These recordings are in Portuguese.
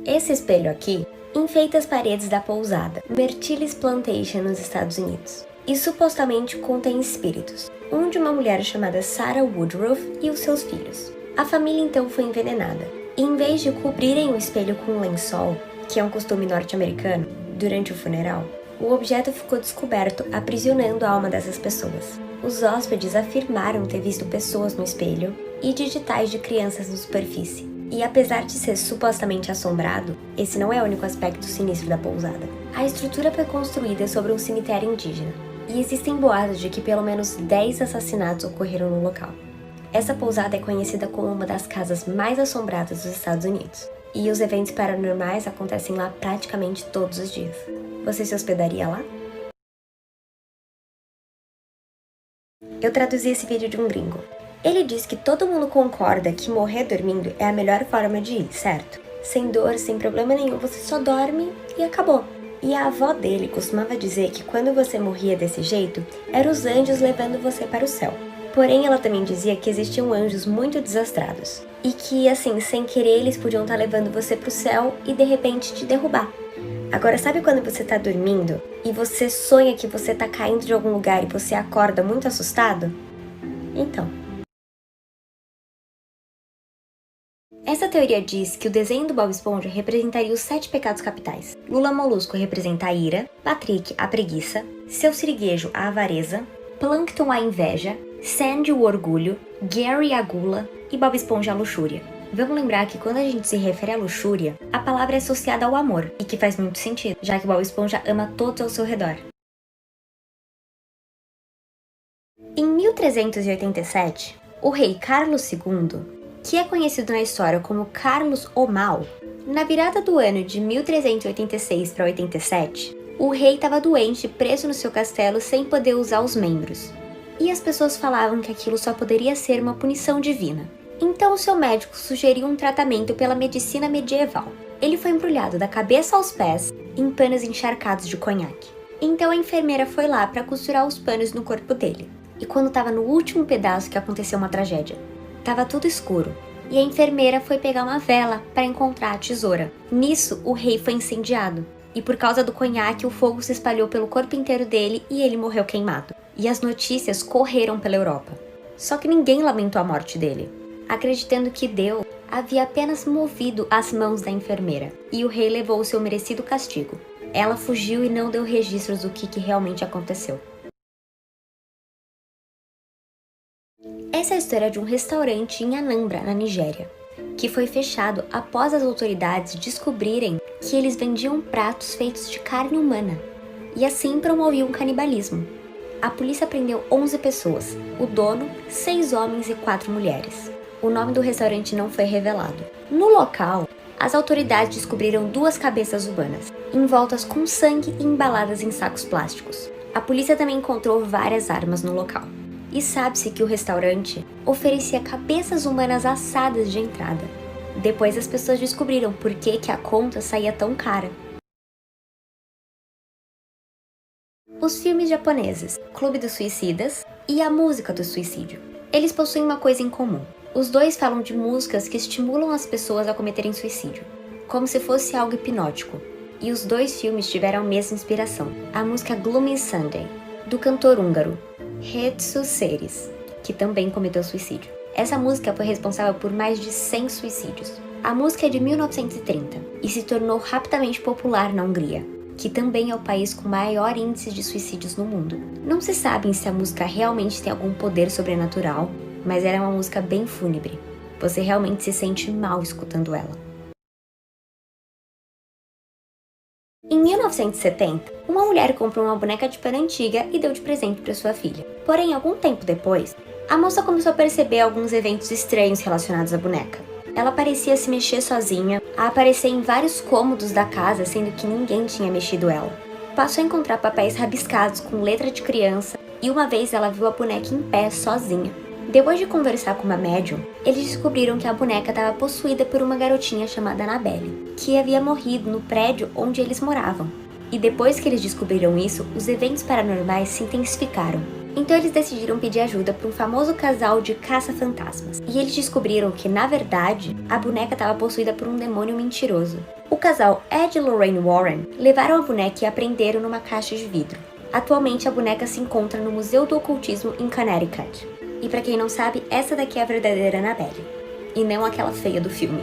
Esse espelho aqui enfeita as paredes da pousada Myrtillis Plantation nos Estados Unidos e supostamente contém espíritos, um de uma mulher chamada Sarah Woodruff e os seus filhos. A família então foi envenenada e em vez de cobrirem o espelho com um lençol, que é um costume norte-americano, durante o funeral, o objeto ficou descoberto aprisionando a alma dessas pessoas. Os hóspedes afirmaram ter visto pessoas no espelho e digitais de crianças na superfície. E apesar de ser supostamente assombrado, esse não é o único aspecto sinistro da pousada. A estrutura foi construída sobre um cemitério indígena, e existem boatos de que pelo menos 10 assassinatos ocorreram no local. Essa pousada é conhecida como uma das casas mais assombradas dos Estados Unidos, e os eventos paranormais acontecem lá praticamente todos os dias. Você se hospedaria lá? Eu traduzi esse vídeo de um gringo. Ele diz que todo mundo concorda que morrer dormindo é a melhor forma de ir, certo? Sem dor, sem problema nenhum, você só dorme e acabou. E a avó dele costumava dizer que quando você morria desse jeito, eram os anjos levando você para o céu. Porém, ela também dizia que existiam anjos muito desastrados. E que, assim, sem querer, eles podiam estar levando você para o céu e de repente te derrubar. Agora, sabe quando você tá dormindo e você sonha que você tá caindo de algum lugar e você acorda muito assustado? Então. Essa teoria diz que o desenho do Bob Esponja representaria os 7 pecados capitais. Lula Molusco representa a ira, Patrick a preguiça, Seu Siriguejo a avareza, Plankton a inveja, Sandy o orgulho, Gary a gula e Bob Esponja a luxúria. Vamos lembrar que quando a gente se refere à luxúria, a palavra é associada ao amor, e que faz muito sentido, já que Bob Esponja ama todos ao seu redor. Em 1387, o rei Carlos II, que é conhecido na história como Carlos o Mau, na virada do ano de 1386 para 87, o rei estava doente, preso no seu castelo sem poder usar os membros. E as pessoas falavam que aquilo só poderia ser uma punição divina. Então o seu médico sugeriu um tratamento pela medicina medieval. Ele foi embrulhado da cabeça aos pés em panos encharcados de conhaque. Então a enfermeira foi lá para costurar os panos no corpo dele. E quando estava no último pedaço que aconteceu uma tragédia. Tava tudo escuro. E a enfermeira foi pegar uma vela para encontrar a tesoura. Nisso, o rei foi incendiado. E por causa do conhaque, o fogo se espalhou pelo corpo inteiro dele e ele morreu queimado. E as notícias correram pela Europa. Só que ninguém lamentou a morte dele, acreditando que Deus havia apenas movido as mãos da enfermeira, e o rei levou o seu merecido castigo. Ela fugiu e não deu registros do que realmente aconteceu. Essa é a história de um restaurante em Anambra, na Nigéria, que foi fechado após as autoridades descobrirem que eles vendiam pratos feitos de carne humana, e assim promoviam o canibalismo. A polícia prendeu 11 pessoas, o dono, 6 homens e 4 mulheres. O nome do restaurante não foi revelado. No local, as autoridades descobriram 2 cabeças humanas, envoltas com sangue e embaladas em sacos plásticos. A polícia também encontrou várias armas no local. E sabe-se que o restaurante oferecia cabeças humanas assadas de entrada. Depois as pessoas descobriram por que a conta saía tão cara. Os filmes japoneses Clube dos Suicidas e A Música do Suicídio. Eles possuem uma coisa em comum. Os dois falam de músicas que estimulam as pessoas a cometerem suicídio, como se fosse algo hipnótico. E os dois filmes tiveram a mesma inspiração. A música Gloomy Sunday, do cantor húngaro Hetsu Seres, que também cometeu suicídio. Essa música foi responsável por mais de 100 suicídios. A música é de 1930 e se tornou rapidamente popular na Hungria, que também é o país com maior índice de suicídios no mundo. Não se sabe se a música realmente tem algum poder sobrenatural, mas ela é uma música bem fúnebre. Você realmente se sente mal escutando ela. Em 1970, uma mulher comprou uma boneca de pano antiga e deu de presente para sua filha. Porém, algum tempo depois, a moça começou a perceber alguns eventos estranhos relacionados à boneca. Ela parecia se mexer sozinha, a aparecer em vários cômodos da casa, sendo que ninguém tinha mexido ela. Passou a encontrar papéis rabiscados com letra de criança e uma vez ela viu a boneca em pé, sozinha. Depois de conversar com uma médium, eles descobriram que a boneca estava possuída por uma garotinha chamada Annabelle, que havia morrido no prédio onde eles moravam. E depois que eles descobriram isso, os eventos paranormais se intensificaram. Então eles decidiram pedir ajuda para um famoso casal de caça-fantasmas. E eles descobriram que, na verdade, a boneca estava possuída por um demônio mentiroso. O casal Ed e Lorraine Warren levaram a boneca e a prenderam numa caixa de vidro. Atualmente a boneca se encontra no Museu do Ocultismo em Connecticut. E pra quem não sabe, essa daqui é a verdadeira Annabelle, e não aquela feia do filme.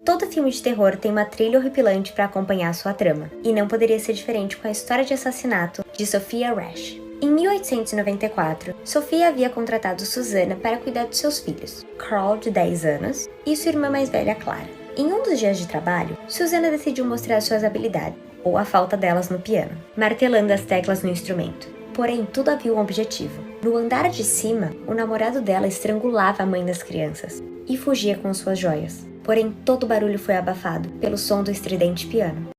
Todo filme de terror tem uma trilha horripilante para acompanhar sua trama, e não poderia ser diferente com a história de assassinato de Sophia Rash. Em 1894, Sophia havia contratado Susanna para cuidar dos seus filhos, Carl, de 10 anos, e sua irmã mais velha, Clara. Em um dos dias de trabalho, Susanna decidiu mostrar suas habilidades, ou a falta delas no piano, martelando as teclas no instrumento. Porém, tudo havia um objetivo. No andar de cima, o namorado dela estrangulava a mãe das crianças e fugia com suas joias. Porém, todo o barulho foi abafado pelo som do estridente piano.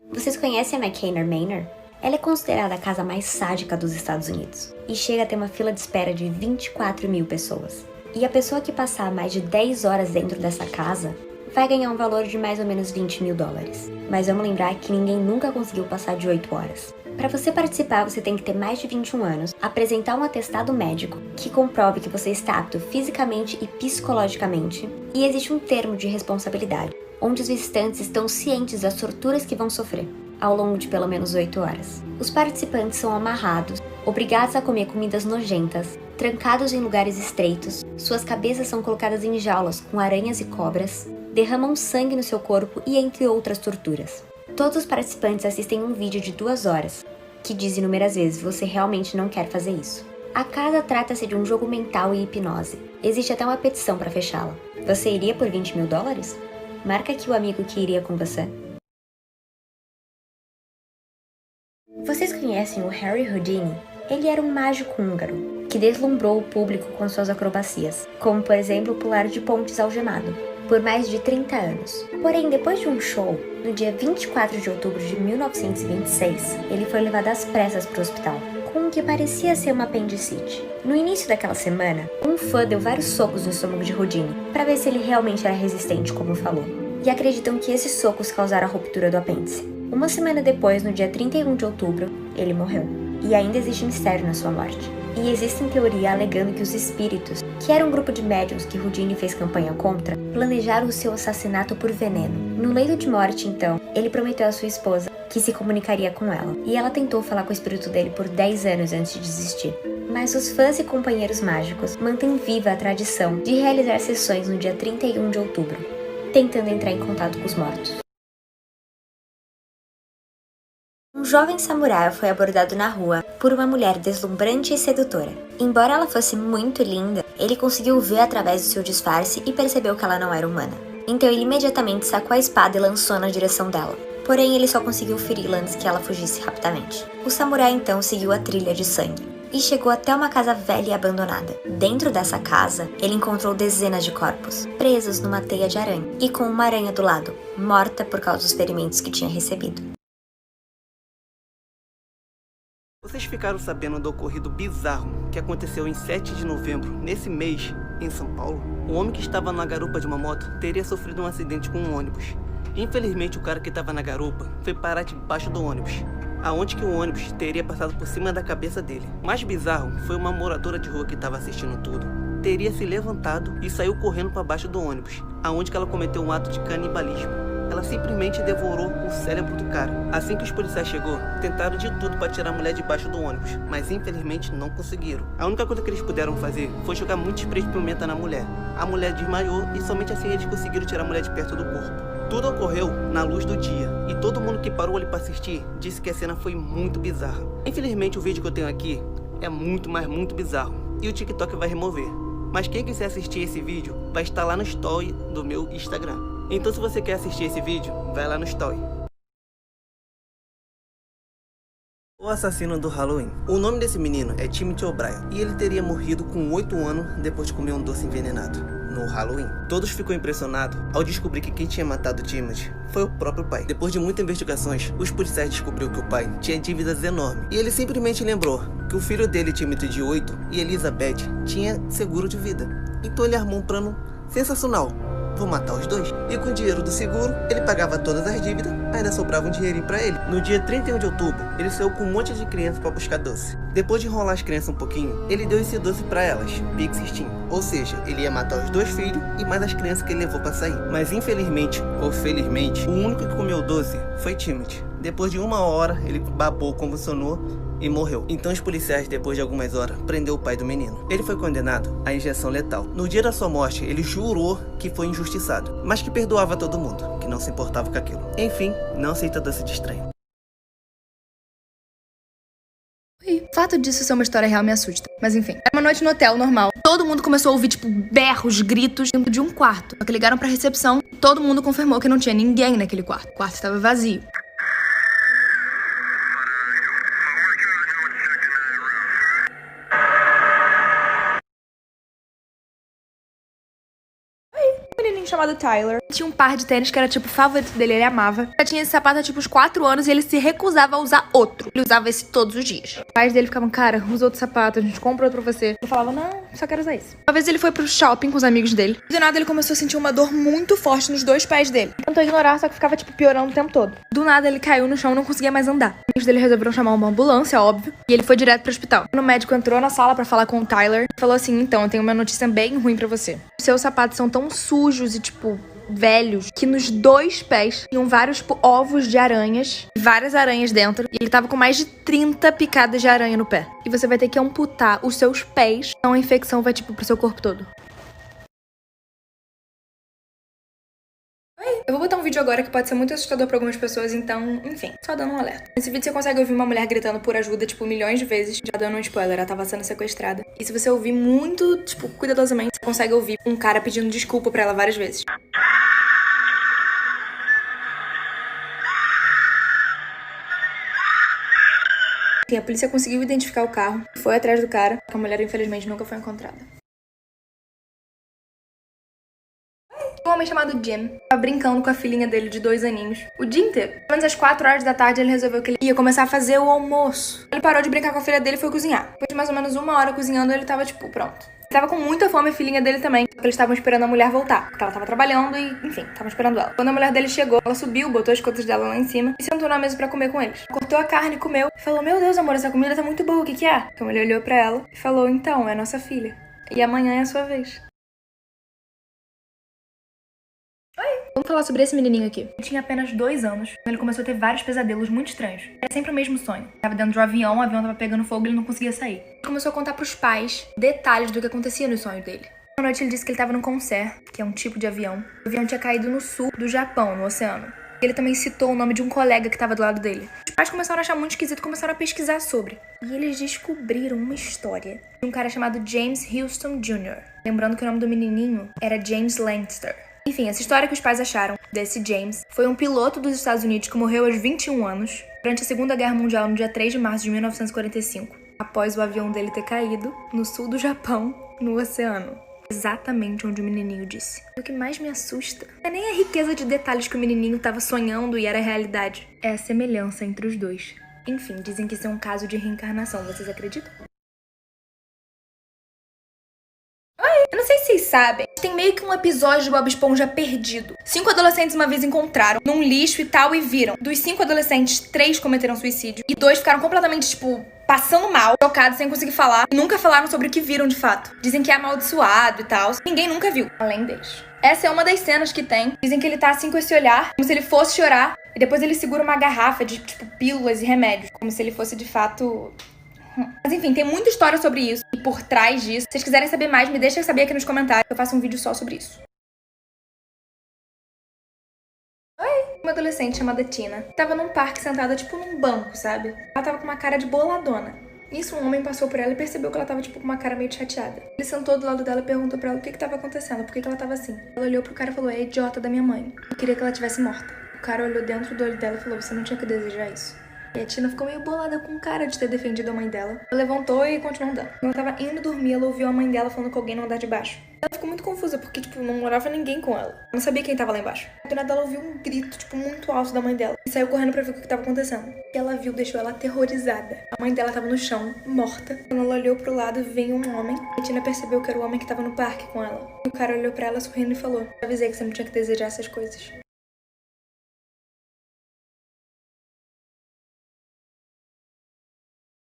Vocês conhecem a McKenna Manor? Ela é considerada a casa mais sádica dos Estados Unidos e chega a ter uma fila de espera de 24 mil pessoas. E a pessoa que passar mais de 10 horas dentro dessa casa vai ganhar um valor de mais ou menos 20 mil dólares. Mas vamos lembrar que ninguém nunca conseguiu passar de 8 horas. Para você participar, você tem que ter mais de 21 anos, apresentar um atestado médico que comprove que você está apto fisicamente e psicologicamente, e existe um termo de responsabilidade, onde os visitantes estão cientes das torturas que vão sofrer ao longo de pelo menos 8 horas. Os participantes são amarrados, obrigados a comer comidas nojentas, trancados em lugares estreitos, suas cabeças são colocadas em jaulas com aranhas e cobras, derramam sangue no seu corpo e entre outras torturas. Todos os participantes assistem um vídeo de 2 horas, que diz inúmeras vezes: você realmente não quer fazer isso. A casa trata-se de um jogo mental e hipnose. Existe até uma petição para fechá-la. Você iria por 20 mil dólares? Marca aqui o amigo que iria com você. Vocês conhecem o Harry Houdini? Ele era um mágico húngaro, que deslumbrou o público com suas acrobacias, como por exemplo pular de pontes algemado, por mais de 30 anos. Porém, depois de um show, no dia 24 de outubro de 1926, ele foi levado às pressas para o hospital, com o que parecia ser uma apendicite. No início daquela semana, um fã deu vários socos no estômago de Houdini, para ver se ele realmente era resistente, como falou. E acreditam que esses socos causaram a ruptura do apêndice. Uma semana depois, no dia 31 de outubro, ele morreu. E ainda existe mistério na sua morte. E existe teoria alegando que os espíritos, que era um grupo de médiums que Houdini fez campanha contra, planejaram o seu assassinato por veneno. No leito de morte, então, ele prometeu à sua esposa que se comunicaria com ela. E ela tentou falar com o espírito dele por 10 anos antes de desistir. Mas os fãs e companheiros mágicos mantêm viva a tradição de realizar sessões no dia 31 de outubro, tentando entrar em contato com os mortos. Um jovem samurai foi abordado na rua por uma mulher deslumbrante e sedutora. Embora ela fosse muito linda, ele conseguiu ver através do seu disfarce e percebeu que ela não era humana. Então ele imediatamente sacou a espada e lançou na direção dela. Porém, ele só conseguiu feri-la antes que ela fugisse rapidamente. O samurai então seguiu a trilha de sangue e chegou até uma casa velha e abandonada. Dentro dessa casa, ele encontrou dezenas de corpos, presos numa teia de aranha, e com uma aranha do lado, morta por causa dos ferimentos que tinha recebido. Vocês ficaram sabendo do ocorrido bizarro que aconteceu em 7 de novembro, nesse mês, em São Paulo? Um homem que estava na garupa de uma moto teria sofrido um acidente com um ônibus. Infelizmente, o cara que estava na garupa foi parar debaixo do ônibus, aonde que o ônibus teria passado por cima da cabeça dele. Mais bizarro foi uma moradora de rua que estava assistindo tudo. Teria se levantado e saiu correndo para baixo do ônibus, aonde que ela cometeu um ato de canibalismo. Ela simplesmente devorou o cérebro do cara. Assim que os policiais chegou, tentaram de tudo para tirar a mulher debaixo do ônibus, mas infelizmente não conseguiram. A única coisa que eles puderam fazer foi jogar muito spray de pimenta na mulher. A mulher desmaiou e somente assim eles conseguiram tirar a mulher de perto do corpo. Tudo ocorreu na luz do dia, e todo mundo que parou ali para assistir disse que a cena foi muito bizarra. Infelizmente o vídeo que eu tenho aqui é muito, mas muito bizarro, e o TikTok vai remover. Mas quem quiser assistir esse vídeo vai estar lá no story do meu Instagram. Então se você quer assistir esse vídeo, vai lá no story. O assassino do Halloween. O nome desse menino é Timothy O'Brien, e ele teria morrido com 8 anos depois de comer um doce envenenado no Halloween. Todos ficam impressionados ao descobrir que quem tinha matado Timothy foi o próprio pai. Depois de muitas investigações, os policiais descobriram que o pai tinha dívidas enormes, e ele simplesmente lembrou que o filho dele, Timothy de 8, e Elizabeth tinha seguro de vida. Então ele armou um plano sensacional. vou matar os dois. E com o dinheiro do seguro, ele pagava todas as dívidas, ainda sobrava um dinheirinho pra ele. No dia 31 de outubro, ele saiu com um monte de crianças pra buscar doce. Depois de enrolar as crianças um pouquinho, ele deu esse doce pra elas, Big 16. Ou seja, ele ia matar os dois filhos e mais as crianças que ele levou pra sair. Mas infelizmente, ou felizmente, o único que comeu o doce foi Timothy. Depois de 1 hora, ele babou, convulsionou e morreu. Então os policiais, depois de algumas horas, prendeu o pai do menino. Ele foi condenado à injeção letal. No dia da sua morte, ele jurou que foi injustiçado, mas que perdoava todo mundo, que não se importava com aquilo. Enfim, não aceita doce de estranho. O fato disso ser uma história real me assusta. Mas enfim, era uma noite no hotel normal. Todo mundo começou a ouvir, tipo, berros, gritos dentro de um quarto. Só que ligaram pra recepção e todo mundo confirmou que não tinha ninguém naquele quarto. O quarto estava vazio. Chamado Tyler. Tinha um par de tênis que era tipo o favorito dele, ele amava. Já tinha esse sapato há tipo uns 4 anos e ele se recusava a usar outro. Ele usava esse todos os dias. Os pais dele ficavam, cara, usa outro sapato, a gente compra outro pra você. Ele falava, não, só quero usar esse. Uma vez ele foi pro shopping com os amigos dele. E do nada ele começou a sentir uma dor muito forte nos 2 pés dele. Tentou ignorar, só que ficava tipo piorando o tempo todo. Do nada ele caiu no chão e não conseguia mais andar. Os amigos dele resolveram chamar uma ambulância, óbvio. E ele foi direto pro hospital. Quando o médico entrou na sala pra falar com o Tyler, falou assim, então, eu tenho uma notícia bem ruim pra você. Os seus sapatos são tão sujos e tipo velhos, que nos 2 pés tinham vários tipo, ovos de aranhas, várias aranhas dentro, e ele tava com mais de 30 picadas de aranha no pé. E você vai ter que amputar os seus pés, então a infecção vai tipo pro seu corpo todo. Eu vou botar um vídeo agora que pode ser muito assustador pra algumas pessoas, então, enfim, só dando um alerta. Nesse vídeo você consegue ouvir uma mulher gritando por ajuda, tipo, milhões de vezes. Já dando um spoiler, ela tava sendo sequestrada. E se você ouvir muito, tipo, cuidadosamente, você consegue ouvir um cara pedindo desculpa pra ela várias vezes. Enfim, a polícia conseguiu identificar o carro, foi atrás do cara, a mulher infelizmente nunca foi encontrada. Um homem chamado Jim tava brincando com a filhinha dele de 2 aninhos o dia inteiro. Pelo menos às 4 horas da tarde ele resolveu que ele ia começar a fazer o almoço. Ele parou de brincar com a filha dele e foi cozinhar. Depois de mais ou menos 1 hora cozinhando, ele tava tipo, pronto. Ele tava com muita fome, a filhinha dele também. Porque eles estavam esperando a mulher voltar. Porque ela tava trabalhando e, enfim, estavam esperando ela. Quando a mulher dele chegou, ela subiu, botou as coisas dela lá em cima e sentou na mesa pra comer com eles. Cortou a carne, comeu e falou, meu Deus, amor, essa comida tá muito boa, o que que é? Então ele olhou pra ela e falou, então, é nossa filha. E amanhã é a sua vez. Vamos falar sobre esse menininho aqui. Ele tinha apenas 2 anos, quando ele começou a ter vários pesadelos muito estranhos. Era sempre o mesmo sonho. Ele tava dentro de um avião, o avião tava pegando fogo e ele não conseguia sair. Ele começou a contar pros pais detalhes do que acontecia nos sonhos dele. Uma noite ele disse que ele tava num Convair, que é um tipo de avião. O avião tinha caído no sul do Japão, no oceano. Ele também citou o nome de um colega que tava do lado dele. Os pais começaram a achar muito esquisito e começaram a pesquisar sobre. E eles descobriram uma história de um cara chamado James Houston Jr. Lembrando que o nome do menininho era James Lancaster. Enfim, essa história que os pais acharam desse James foi um piloto dos Estados Unidos que morreu aos 21 anos durante a Segunda Guerra Mundial no dia 3 de março de 1945, após o avião dele ter caído no sul do Japão, no oceano. Exatamente onde o menininho disse. E o que mais me assusta não é nem a riqueza de detalhes que o menininho estava sonhando e era a realidade. É a semelhança entre os dois. Enfim, dizem que isso é um caso de reencarnação, vocês acreditam? Eu não sei se vocês sabem, tem meio que um episódio de Bob Esponja perdido. 5 adolescentes uma vez encontraram num lixo e tal e viram. Dos 5 adolescentes, 3 cometeram suicídio e 2 ficaram completamente, tipo, passando mal, chocados, sem conseguir falar. E nunca falaram sobre o que viram de fato. Dizem que é amaldiçoado e tal. Ninguém nunca viu, além deles. Essa é uma das cenas que tem. Dizem que ele tá assim com esse olhar, como se ele fosse chorar. E depois ele segura uma garrafa de, tipo, pílulas e remédios. Como se ele fosse, de fato... Mas enfim, tem muita história sobre isso e por trás disso. Se vocês quiserem saber mais, me deixem saber aqui nos comentários. Eu faço um vídeo só sobre isso. Uma adolescente chamada Tina tava num parque sentada, tipo, num banco, sabe? Ela tava com uma cara de boladona. Nisso, um homem passou por ela e percebeu que ela tava, tipo, com uma cara meio chateada. Ele sentou do lado dela e perguntou pra ela o que tava acontecendo, por que ela tava assim. Ela olhou pro cara e falou, é a idiota da minha mãe. Eu queria que ela tivesse morta. O cara olhou dentro do olho dela e falou, você não tinha que desejar isso. E a Tina ficou meio bolada com o cara de ter defendido a mãe dela. Ela levantou e continuou andando. Quando ela tava indo dormir, ela ouviu a mãe dela falando com alguém no andar de baixo. Ela ficou muito confusa, porque, não morava ninguém com ela. Ela não sabia quem tava lá embaixo. Do nada ela ouviu um grito, muito alto da mãe dela. E saiu correndo pra ver o que tava acontecendo. O que ela viu deixou ela aterrorizada. A mãe dela tava no chão, morta. Quando ela olhou pro lado, veio um homem. A Tina percebeu que era o homem que tava no parque com ela. E o cara olhou pra ela sorrindo e falou: "Eu avisei que você não tinha que desejar essas coisas."